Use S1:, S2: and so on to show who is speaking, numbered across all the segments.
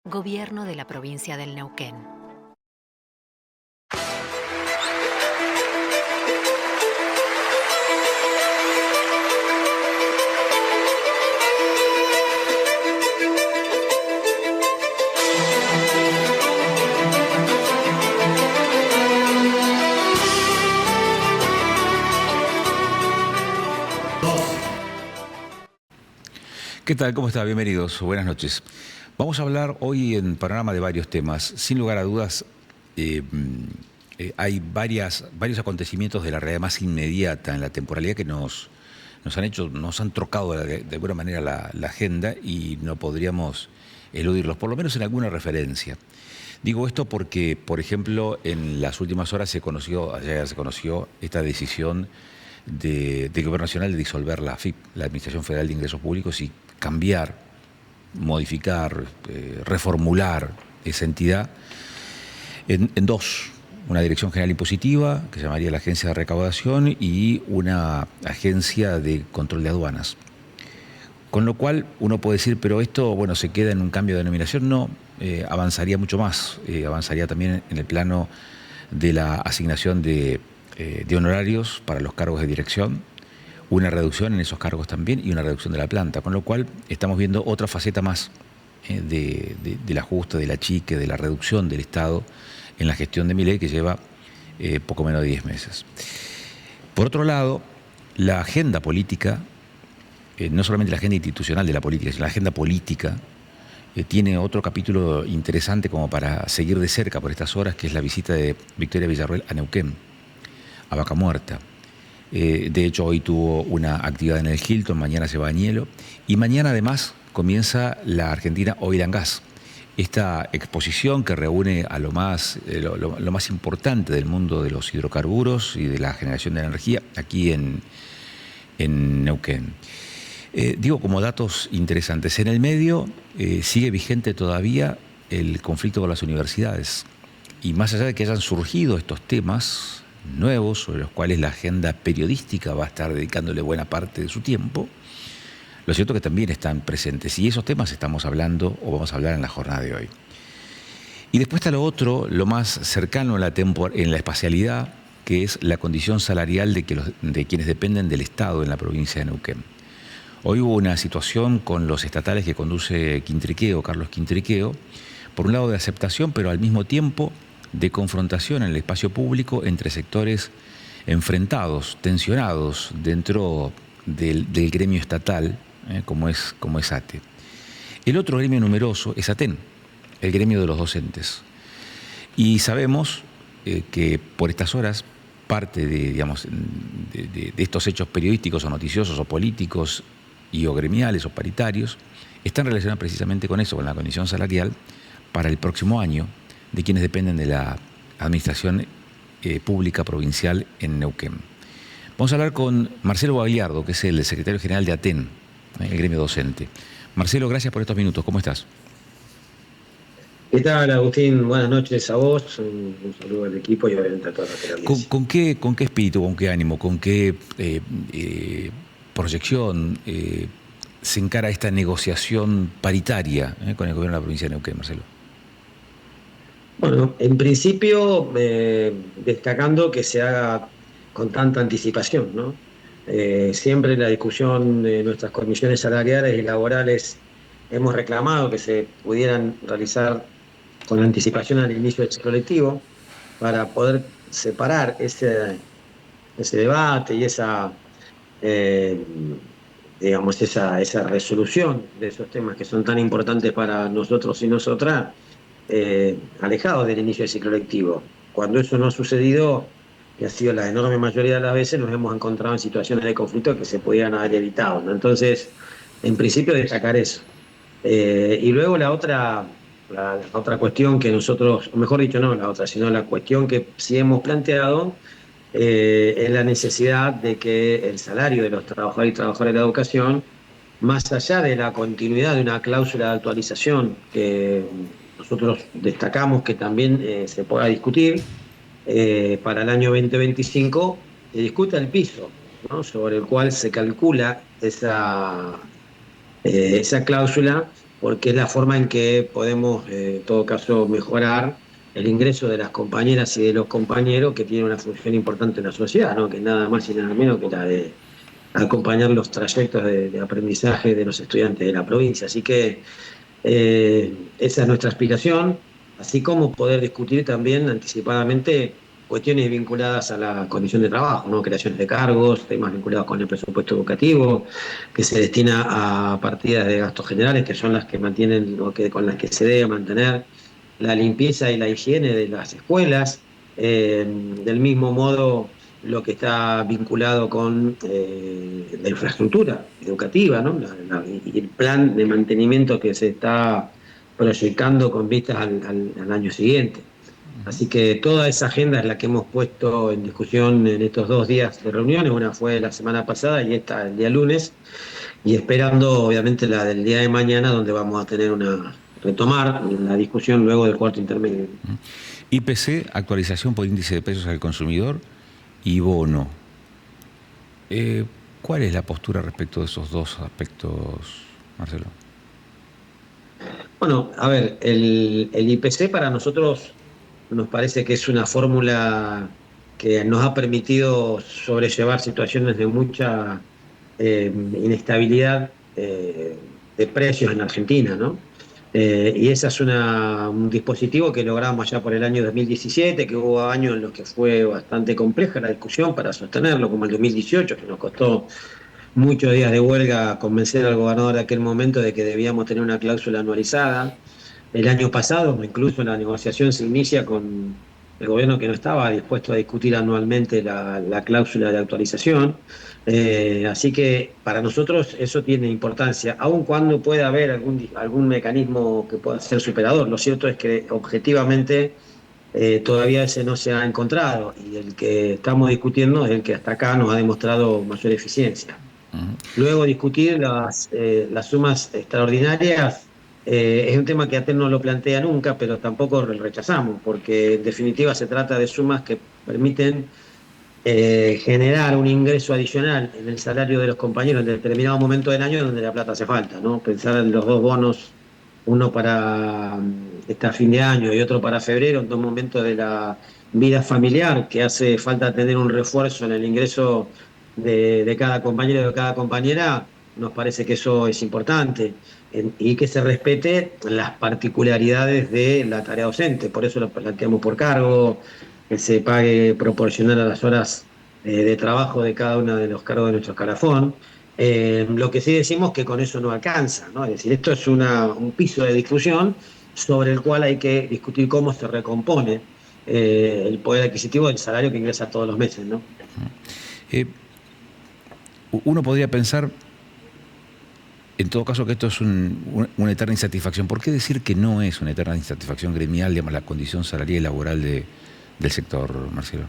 S1: Gobierno de la provincia del Neuquén.
S2: ¿Qué tal? ¿Cómo está? Bienvenidos. Buenas noches. Vamos a hablar hoy en panorama de varios temas. Sin lugar a dudas, hay varios acontecimientos de la realidad más inmediata en la temporalidad que nos han trocado de alguna manera la agenda y no podríamos eludirlos, por lo menos en alguna referencia. Digo esto porque, por ejemplo, en las últimas horas ayer se conoció esta decisión del Gobierno Nacional de disolver la AFIP, la Administración Federal de Ingresos Públicos, y cambiar, modificar, reformular esa entidad en dos. Una dirección general impositiva, que se llamaría la Agencia de Recaudación, y una agencia de control de aduanas. Con lo cual uno puede decir, pero esto, bueno, se queda en un cambio de denominación. No, avanzaría mucho más, avanzaría también en el plano de la asignación de honorarios para los cargos de dirección, una reducción en esos cargos también y una reducción de la planta, con lo cual estamos viendo otra faceta más del ajuste, del achique, de la reducción del Estado en la gestión de Milei, que lleva poco menos de 10 meses. Por otro lado, la agenda política, no solamente la agenda institucional de la política, sino la agenda política, tiene otro capítulo interesante como para seguir de cerca por estas horas, que es la visita de Victoria Villarroel a Neuquén, a Vaca Muerta. De hecho, hoy tuvo una actividad en el Hilton, mañana se va a Añelo, y mañana además comienza la Argentina Oil and Gas, esta exposición que reúne a lo más importante del mundo de los hidrocarburos y de la generación de energía aquí en Neuquén. Digo como datos interesantes, en el medio sigue vigente todavía el conflicto con las universidades, y más allá de que hayan surgido estos temas nuevos sobre los cuales la agenda periodística va a estar dedicándole buena parte de su tiempo, lo cierto es que también están presentes, y esos temas estamos hablando o vamos a hablar en la jornada de hoy. Y después está lo otro, lo más cercano en la espacialidad, que es la condición salarial de quienes dependen del Estado en la provincia de Neuquén. Hoy hubo una situación con los estatales que conduce Carlos Quintriqueo, por un lado de aceptación, pero al mismo tiempo de confrontación en el espacio público entre sectores enfrentados, tensionados dentro del gremio estatal, como es ATE. El otro gremio numeroso es ATEN, el gremio de los docentes. Y sabemos que por estas horas parte de estos hechos periodísticos o noticiosos o políticos o gremiales o paritarios están relacionados precisamente con eso, con la condición salarial para el próximo año de quienes dependen de la administración pública provincial en Neuquén. Vamos a hablar con Marcelo Bagliardo, que es el secretario general de ATEN, el gremio docente. Marcelo, gracias por estos minutos. ¿Cómo estás?
S3: ¿Qué tal, Agustín? Buenas noches a vos, un saludo al equipo y obviamente a toda la teleaudiencia.
S2: ¿Con qué espíritu, con qué ánimo, con qué proyección se encara esta negociación paritaria con el gobierno de la provincia de Neuquén, Marcelo?
S3: Bueno, en principio, destacando que se haga con tanta anticipación, ¿no? Siempre en la discusión de nuestras comisiones salariales y laborales hemos reclamado que se pudieran realizar con anticipación al inicio del ciclo lectivo para poder separar ese debate y esa resolución de esos temas que son tan importantes para nosotros y nosotras, alejados del inicio del ciclo lectivo. Cuando eso no ha sucedido, que ha sido la enorme mayoría de las veces, nos hemos encontrado en situaciones de conflicto que se podían haber evitado, ¿no? Entonces, en principio, destacar eso. Y luego la otra cuestión que nosotros, o mejor dicho, no la otra, sino la cuestión que sí hemos planteado, es la necesidad de que el salario de los trabajadores y trabajadoras de la educación, más allá de la continuidad de una cláusula de actualización que nosotros destacamos que también se pueda discutir, para el año 2025, se discuta el piso, ¿no?, sobre el cual se calcula esa cláusula, porque es la forma en que podemos, en todo caso, mejorar el ingreso de las compañeras y de los compañeros que tienen una función importante en la sociedad, ¿no? Que nada más y nada menos que la de acompañar los trayectos de aprendizaje de los estudiantes de la provincia. Así que esa es nuestra aspiración, así como poder discutir también anticipadamente cuestiones vinculadas a la condición de trabajo, ¿no? Creaciones de cargos, temas vinculados con el presupuesto educativo, que se destina a partidas de gastos generales, que son las que mantienen o que con las que se debe mantener la limpieza y la higiene de las escuelas. Del mismo modo, lo que está vinculado con la infraestructura educativa, ¿no? Y el plan de mantenimiento que se está proyectando con vistas al año siguiente. Así que toda esa agenda es la que hemos puesto en discusión en estos 2 días de reuniones. Una fue la semana pasada y esta el día lunes, y esperando obviamente la del día de mañana, donde vamos a tener retomar la discusión luego del cuarto intermedio.
S2: IPC, actualización por índice de precios al consumidor, y bono. ¿Cuál es la postura respecto de esos dos aspectos, Marcelo?
S3: Bueno, a ver, el IPC para nosotros nos parece que es una fórmula que nos ha permitido sobrellevar situaciones de mucha inestabilidad de precios en Argentina, ¿no? Y ese es un dispositivo que logramos ya por el año 2017, que hubo años en los que fue bastante compleja la discusión para sostenerlo, como el 2018, que nos costó muchos días de huelga convencer al gobernador de aquel momento de que debíamos tener una cláusula anualizada. El año pasado, incluso la negociación se inicia con el gobierno que no estaba dispuesto a discutir anualmente la cláusula de actualización. Así que para nosotros eso tiene importancia, aun cuando pueda haber algún mecanismo que pueda ser superador. Lo cierto es que objetivamente todavía ese no se ha encontrado, y el que estamos discutiendo es el que hasta acá nos ha demostrado mayor eficiencia. Luego discutir las sumas extraordinarias es un tema que ATEL no lo plantea nunca, pero tampoco lo rechazamos, porque en definitiva se trata de sumas que permiten generar un ingreso adicional en el salario de los compañeros en determinado momento del año donde la plata hace falta, ¿no? Pensar en los dos bonos, uno para este fin de año y otro para febrero, en dos momentos de la vida familiar, que hace falta tener un refuerzo en el ingreso de cada compañero y de cada compañera. Nos parece que eso es importante, y que se respete las particularidades de la tarea docente. Por eso lo planteamos por cargo, que se pague proporcional a las horas de trabajo de cada uno de los cargos de nuestro escalafón. Lo que sí decimos que con eso no alcanza, ¿no? Es decir, esto es un piso de discusión sobre el cual hay que discutir cómo se recompone el poder adquisitivo del salario que ingresa todos los meses, ¿no?
S2: Uno podría pensar, en todo caso, que esto es una eterna insatisfacción. ¿Por qué decir que no es una eterna insatisfacción gremial, digamos, la condición salarial y laboral del sector, Marcelo?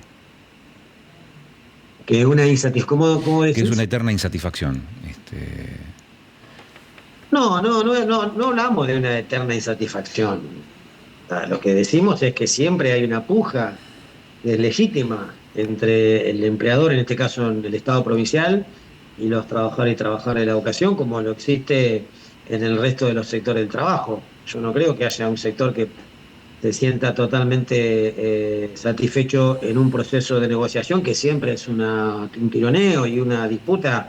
S3: Que es una insatisfacción, ¿cómo decís?
S2: Que es una eterna insatisfacción.
S3: No hablamos de una eterna insatisfacción. Lo que decimos es que siempre hay una puja legítima entre el empleador, en este caso en el Estado provincial, y los trabajadores y trabajadoras de la educación, como lo existe en el resto de los sectores del trabajo. Yo no creo que haya un sector que se sienta totalmente satisfecho en un proceso de negociación, que siempre es un tironeo y una disputa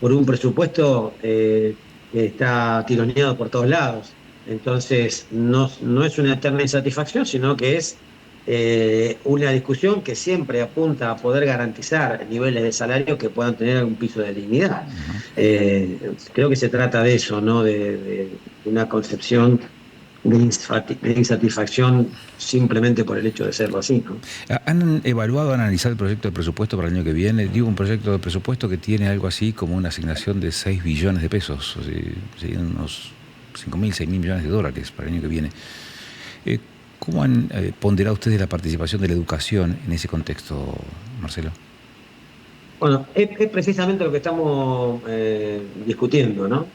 S3: por un presupuesto que está tironeado por todos lados. Entonces, no es una eterna insatisfacción, sino que es una discusión que siempre apunta a poder garantizar niveles de salario que puedan tener algún piso de dignidad. Creo que se trata de eso, ¿no? De una concepción de insatisfacción simplemente por el hecho de serlo así, ¿no?
S2: ¿Han evaluado, analizado el proyecto de presupuesto para el año que viene? Digo, un proyecto de presupuesto que tiene algo así como una asignación de 6 billones de pesos, o sea, serían unos 5.000, 6.000 millones de dólares para el año que viene. ¿Cómo han ponderado ustedes la participación de la educación en ese contexto, Marcelo?
S3: Bueno, es precisamente lo que estamos discutiendo, ¿no?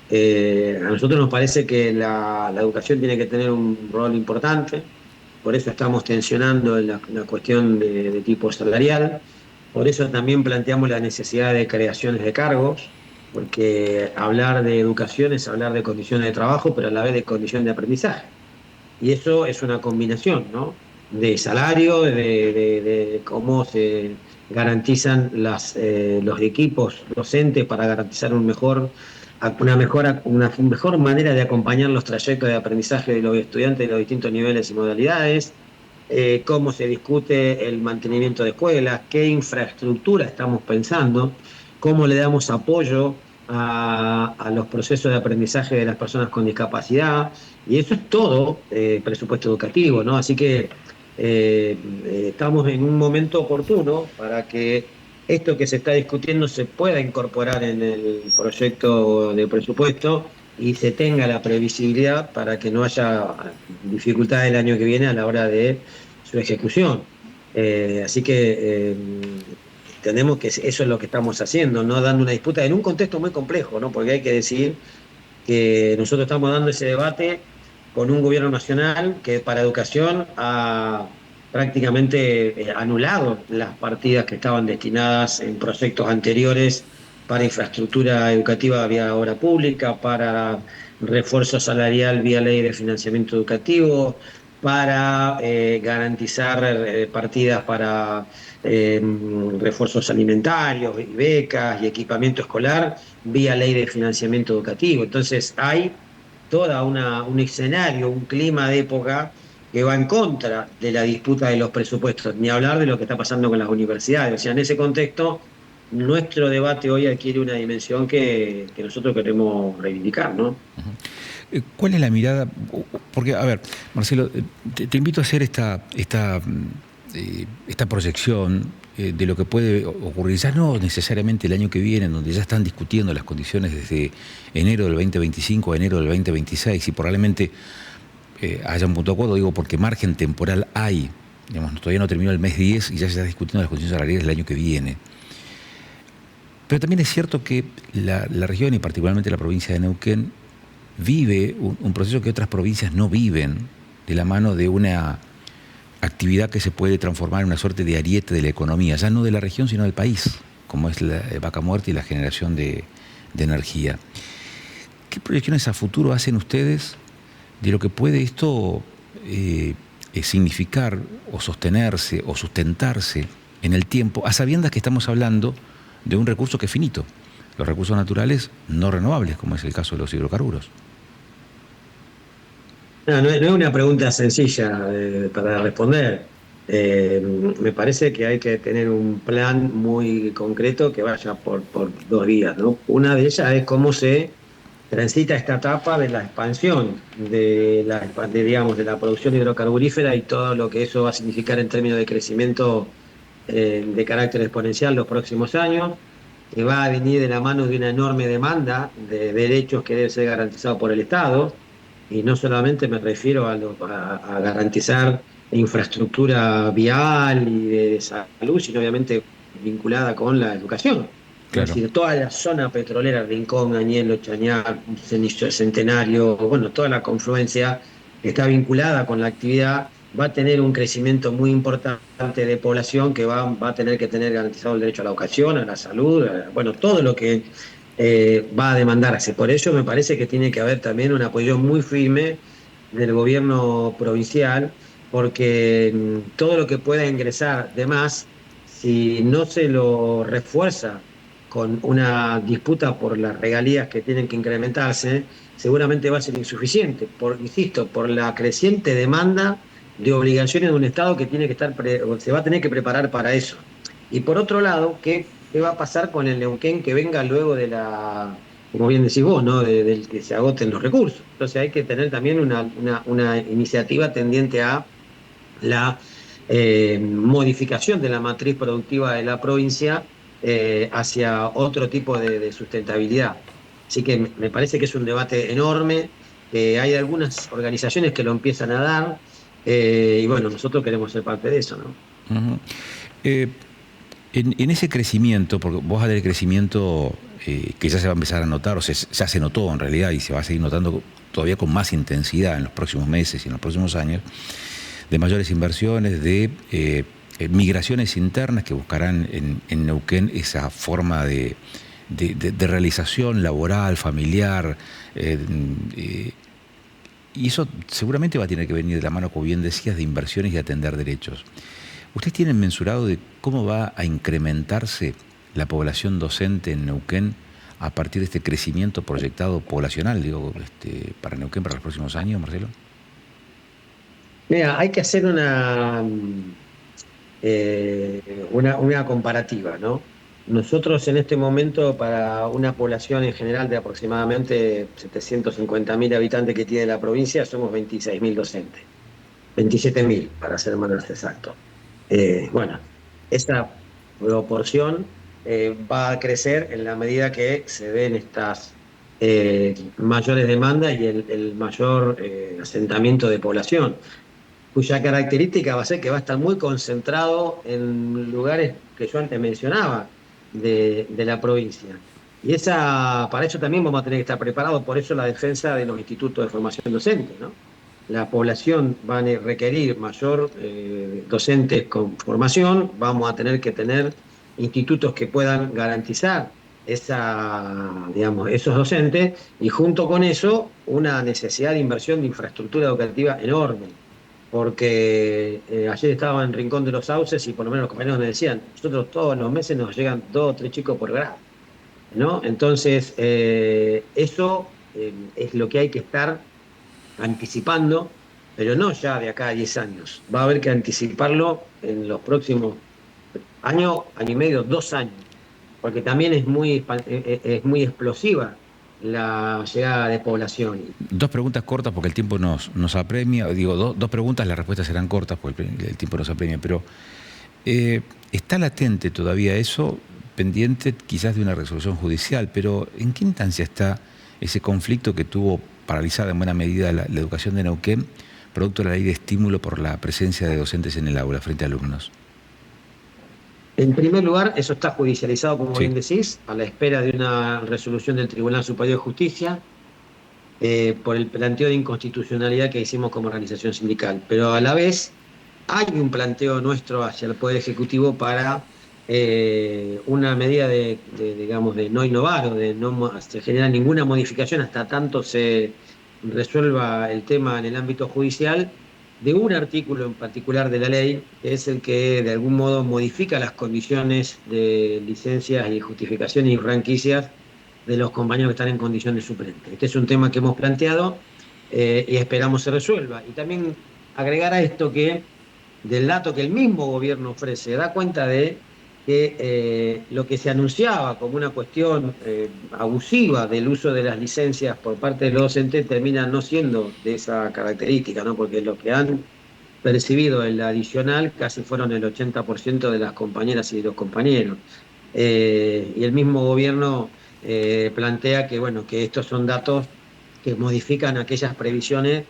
S3: A nosotros nos parece que la educación tiene que tener un rol importante, por eso estamos tensionando la cuestión de tipo salarial, por eso también planteamos la necesidad de creaciones de cargos, porque hablar de educación es hablar de condiciones de trabajo, pero a la vez de condiciones de aprendizaje. Y eso es una combinación, ¿no? De salario, de cómo se garantizan los equipos docentes para garantizar una mejor manera de acompañar los trayectos de aprendizaje de los estudiantes de los distintos niveles y modalidades, cómo se discute el mantenimiento de escuelas, qué infraestructura estamos pensando, cómo le damos apoyo a los procesos de aprendizaje de las personas con discapacidad, y eso es todo presupuesto educativo, ¿no? Así que estamos en un momento oportuno para que esto que se está discutiendo se pueda incorporar en el proyecto de presupuesto y se tenga la previsibilidad para que no haya dificultades el año que viene a la hora de su ejecución. Así que entendemos que eso es lo que estamos haciendo, no dando una disputa en un contexto muy complejo, ¿no? Porque hay que decir que nosotros estamos dando ese debate con un gobierno nacional que para educación ha prácticamente anulado las partidas que estaban destinadas en proyectos anteriores para infraestructura educativa vía obra pública, para refuerzo salarial vía ley de financiamiento educativo, para garantizar partidas para refuerzos alimentarios, y becas y equipamiento escolar vía ley de financiamiento educativo. Entonces hay toda un escenario, un clima de época que va en contra de la disputa de los presupuestos, ni hablar de lo que está pasando con las universidades. O sea, en ese contexto, nuestro debate hoy adquiere una dimensión que nosotros queremos reivindicar, ¿no?
S2: ¿Cuál es la mirada? Porque, a ver, Marcelo, te invito a hacer esta proyección de lo que puede ocurrir, ya no necesariamente el año que viene, en donde ya están discutiendo las condiciones desde enero del 2025 a enero del 2026, y probablemente haya un punto de acuerdo, digo, porque margen temporal hay. Digamos, todavía no terminó el mes 10 y ya se está discutiendo las condiciones salariales del año que viene. Pero también es cierto que la región, y particularmente la provincia de Neuquén, vive un proceso que otras provincias no viven, de la mano de una actividad que se puede transformar en una suerte de ariete de la economía, ya no de la región, sino del país, como es la vaca muerta y la generación de energía. ¿Qué proyecciones a futuro hacen ustedes de lo que puede esto significar o sostenerse o sustentarse en el tiempo, a sabiendas que estamos hablando de un recurso que es finito, los recursos naturales no renovables, como es el caso de los hidrocarburos?
S3: No es una pregunta sencilla para responder. Me parece que hay que tener un plan muy concreto que vaya por dos vías, ¿no? Una de ellas es cómo se transita esta etapa de la expansión digamos, de la producción hidrocarburífera y todo lo que eso va a significar en términos de crecimiento de carácter exponencial los próximos años, que va a venir de la mano de una enorme demanda de derechos que debe ser garantizado por el Estado. Y no solamente me refiero a garantizar infraestructura vial y de salud, sino obviamente vinculada con la educación.
S2: Claro.
S3: Es decir, toda la zona petrolera, Rincón, Añelo, Chañar, Centenario, bueno, toda la confluencia que está vinculada con la actividad, va a tener un crecimiento muy importante de población que va a tener que tener garantizado el derecho a la educación, a la salud, bueno, todo lo que va a demandarse. Por ello me parece que tiene que haber también un apoyo muy firme del gobierno provincial, porque todo lo que pueda ingresar de más, si no se lo refuerza con una disputa por las regalías que tienen que incrementarse, seguramente va a ser insuficiente, insisto, por la creciente demanda de obligaciones de un Estado que tiene que se va a tener que preparar para eso. Y por otro lado, ¿qué va a pasar con el Neuquén que venga luego como bien decís vos, ¿no? Del que se agoten los recursos? Entonces hay que tener también una iniciativa tendiente a la modificación de la matriz productiva de la provincia hacia otro tipo de sustentabilidad. Así que me parece que es un debate enorme, hay algunas organizaciones que lo empiezan a dar, y bueno, nosotros queremos ser parte de eso, ¿no?
S2: Uh-huh. En ese crecimiento, porque vos vas a ver el crecimiento que ya se va a empezar a notar, ya se notó en realidad y se va a seguir notando todavía con más intensidad en los próximos meses y en los próximos años, de mayores inversiones, de migraciones internas que buscarán en Neuquén esa forma de de realización laboral, familiar, y eso seguramente va a tener que venir de la mano, como bien decías, de inversiones y atender derechos. ¿Ustedes tienen mensurado de cómo va a incrementarse la población docente en Neuquén a partir de este crecimiento proyectado poblacional, digo, para Neuquén para los próximos años, Marcelo?
S3: Mira, hay que hacer una comparativa, ¿no? Nosotros en este momento, para una población en general de aproximadamente 750.000 habitantes que tiene la provincia, somos 26.000 docentes, 27.000 para ser más exacto. Bueno, esa proporción va a crecer en la medida que se den estas mayores demandas y el mayor asentamiento de población, cuya característica va a ser que va a estar muy concentrado en lugares que yo antes mencionaba de la provincia. Y para eso también vamos a tener que estar preparados, por eso la defensa de los institutos de formación docente, ¿no? La población va a requerir mayor docentes con formación, vamos a tener que tener institutos que puedan garantizar digamos, esos docentes, y junto con eso una necesidad de inversión de infraestructura educativa enorme, porque ayer estaba en Rincón de los Sauces y por lo menos los compañeros me decían, nosotros todos los meses nos llegan 2 o 3 chicos por grado, ¿no? Entonces, eso es lo que hay que estar anticipando, pero no ya de acá a 10 años. Va a haber que anticiparlo en los próximos año y medio, 2 años, porque también es muy explosiva la llegada de población.
S2: Dos preguntas cortas porque el tiempo nos apremia. Digo, dos preguntas, las respuestas serán cortas porque el tiempo nos apremia, pero ¿está latente todavía eso, pendiente quizás de una resolución judicial? Pero ¿en qué instancia está ese conflicto que tuvo paralizada en buena medida la educación de Neuquén, producto de la ley de estímulo por la presencia de docentes en el aula frente a alumnos?
S3: En primer lugar, eso está judicializado, como
S2: Sí.
S3: bien decís, a la espera de una resolución del Tribunal Superior de Justicia por el planteo de inconstitucionalidad que hicimos como organización sindical. Pero a la vez hay un planteo nuestro hacia el Poder Ejecutivo para una medida digamos, de no innovar o de no se generar ninguna modificación hasta tanto se resuelva el tema en el ámbito judicial, de un artículo en particular de la ley, que es el que de algún modo modifica las condiciones de licencias y justificaciones y franquicias de los compañeros que están en condición de suplente. Este es un tema que hemos planteado y esperamos se resuelva. Y también agregar a esto que del dato que el mismo gobierno ofrece, da cuenta de que lo que se anunciaba como una cuestión abusiva del uso de las licencias por parte de los docentes termina no siendo de esa característica, ¿no? Porque lo que han percibido el adicional casi fueron el 80% de las compañeras y de los compañeros. Y el mismo gobierno plantea que, bueno, que estos son datos que modifican aquellas previsiones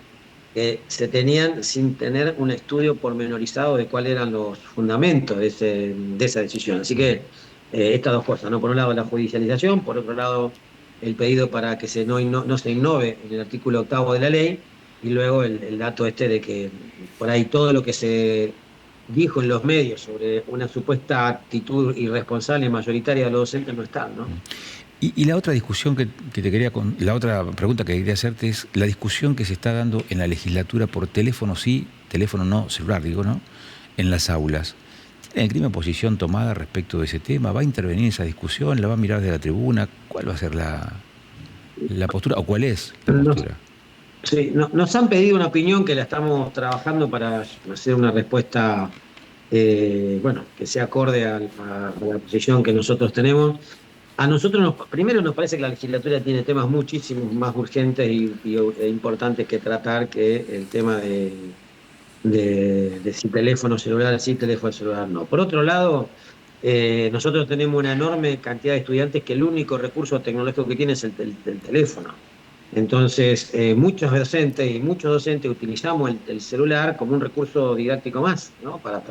S3: que se tenían sin tener un estudio pormenorizado de cuáles eran los fundamentos de esa decisión. Así que estas dos cosas, ¿no? Por un lado la judicialización, por otro lado el pedido para que no se innove en el artículo 8º de la ley, y luego el dato de que por ahí todo lo que se dijo en los medios sobre una supuesta actitud irresponsable mayoritaria de los docentes no está, ¿no?
S2: Y la otra discusión la otra pregunta que quería hacerte es la discusión que se está dando en la legislatura por teléfono sí, teléfono no, celular digo, ¿no? En las aulas. ¿Tiene el crimen posición tomada respecto de ese tema? ¿Va a intervenir en esa discusión? ¿La va a mirar de la tribuna? ¿Cuál va a ser la postura? ¿O cuál es la postura?
S3: Sí, nos han pedido una opinión que la estamos trabajando para hacer una respuesta, bueno, que sea acorde a la posición que nosotros tenemos. A nosotros primero nos parece que la legislatura tiene temas muchísimos más urgentes e importantes que tratar que el tema de si teléfono celular sí, teléfono celular no. Por otro lado, nosotros tenemos una enorme cantidad de estudiantes que el único recurso tecnológico que tienen es el teléfono. Entonces, muchos docentes utilizamos el celular como un recurso didáctico más, ¿no? Para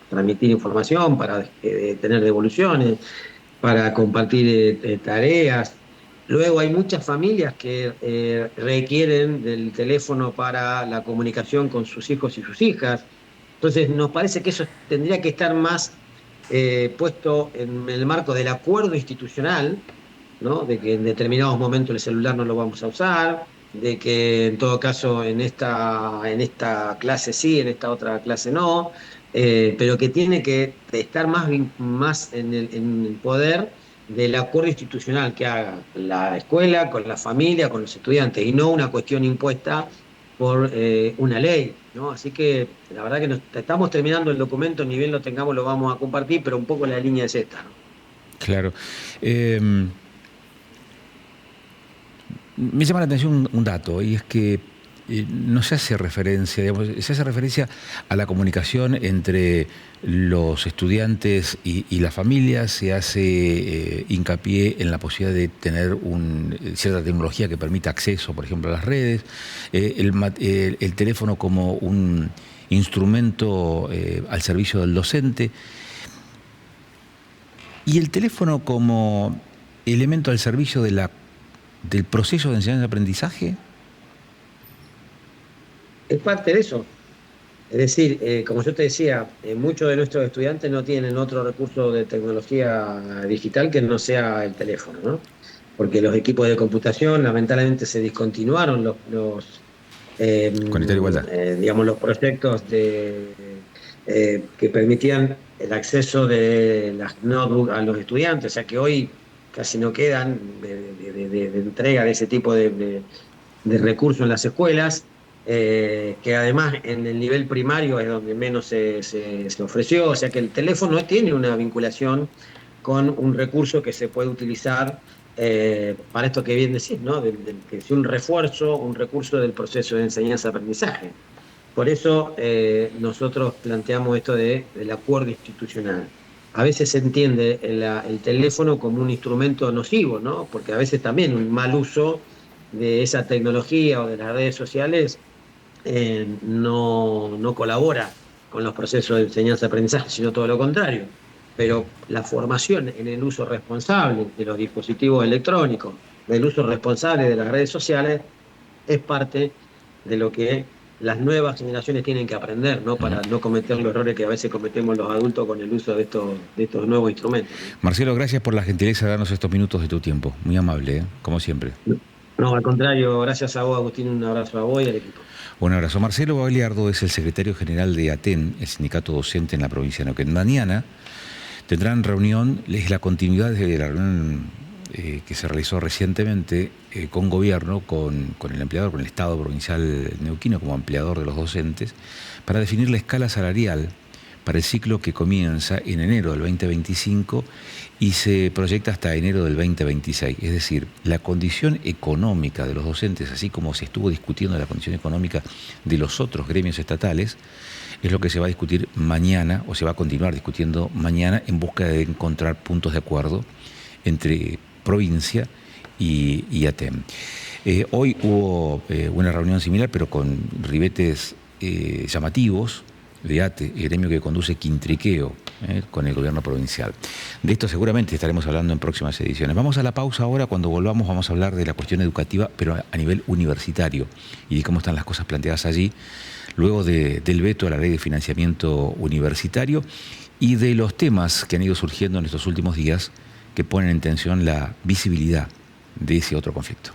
S3: transmitir información, para tener devoluciones, para compartir tareas. Luego hay muchas familias que requieren del teléfono para la comunicación con sus hijos y sus hijas. Entonces nos parece que eso tendría que estar más puesto en el marco del acuerdo institucional ¿no? De que en determinados momentos el celular no lo vamos a usar, de que en todo caso en esta clase sí, en esta otra clase no, pero que tiene que estar más en el poder del acuerdo institucional que haga la escuela con la familia, con los estudiantes, y no una cuestión impuesta por una ley, ¿no? Así que la verdad que estamos terminando el documento, ni bien lo tengamos lo vamos a compartir, pero un poco la línea es esta, ¿no?
S2: Claro. Me llama la atención un dato, y es que no se hace referencia, digamos, se hace referencia a la comunicación entre los estudiantes y la familia, se hace hincapié en la posibilidad de tener cierta tecnología que permita acceso, por ejemplo, a las redes, el teléfono como un instrumento al servicio del docente, y el teléfono como elemento al servicio del proceso de enseñanza-aprendizaje.
S3: Es parte de eso. Es decir, como yo te decía, muchos de nuestros estudiantes no tienen otro recurso de tecnología digital que no sea el teléfono, ¿no? Porque los equipos de computación lamentablemente se discontinuaron
S2: Conectar igualdad.
S3: digamos, los proyectos que permitían el acceso de las notebooks a los estudiantes, o sea que hoy casi no quedan de entrega de ese tipo de recursos en las escuelas, que además en el nivel primario es donde menos se ofreció, o sea que el teléfono tiene una vinculación con un recurso que se puede utilizar para esto que bien decís, ¿no? Que es un refuerzo, un recurso del proceso de enseñanza-aprendizaje. Por eso nosotros planteamos esto del acuerdo institucional. A veces se entiende el teléfono como un instrumento nocivo, ¿no? Porque a veces también un mal uso de esa tecnología o de las redes sociales no colabora con los procesos de enseñanza-aprendizaje, sino todo lo contrario. Pero la formación en el uso responsable de los dispositivos electrónicos, del uso responsable de las redes sociales, es parte de lo que las nuevas generaciones tienen que aprender, ¿no? Para no cometer los errores que a veces cometemos los adultos con el uso de estos nuevos instrumentos, ¿no?
S2: Marcelo, gracias por la gentileza de darnos estos minutos de tu tiempo. Muy amable, como siempre.
S3: No, al contrario, gracias a vos, Agustín, un abrazo a vos y al equipo.
S2: Un abrazo. Marcelo Bagliardo es el secretario general de ATEN, el sindicato docente en la provincia de Neuquén. Mañana tendrán reunión, es la continuidad de la reunión que se realizó recientemente con gobierno, con el empleador, con el Estado provincial neuquino como empleador de los docentes, para definir la escala salarial para el ciclo que comienza en enero del 2025 y se proyecta hasta enero del 2026. Es decir, la condición económica de los docentes, así como se estuvo discutiendo la condición económica de los otros gremios estatales, es lo que se va a discutir mañana, o se va a continuar discutiendo mañana, en busca de encontrar puntos de acuerdo entre provincia y ATEN. Hoy hubo una reunión similar, pero con ribetes llamativos de ATE, el gremio que conduce Quintriqueo con el gobierno provincial. De esto seguramente estaremos hablando en próximas ediciones. Vamos a la pausa ahora. Cuando volvamos vamos a hablar de la cuestión educativa, pero a nivel universitario, y de cómo están las cosas planteadas allí, luego del veto a la ley de financiamiento universitario y de los temas que han ido surgiendo en estos últimos días que ponen en tensión la visibilidad de ese otro conflicto.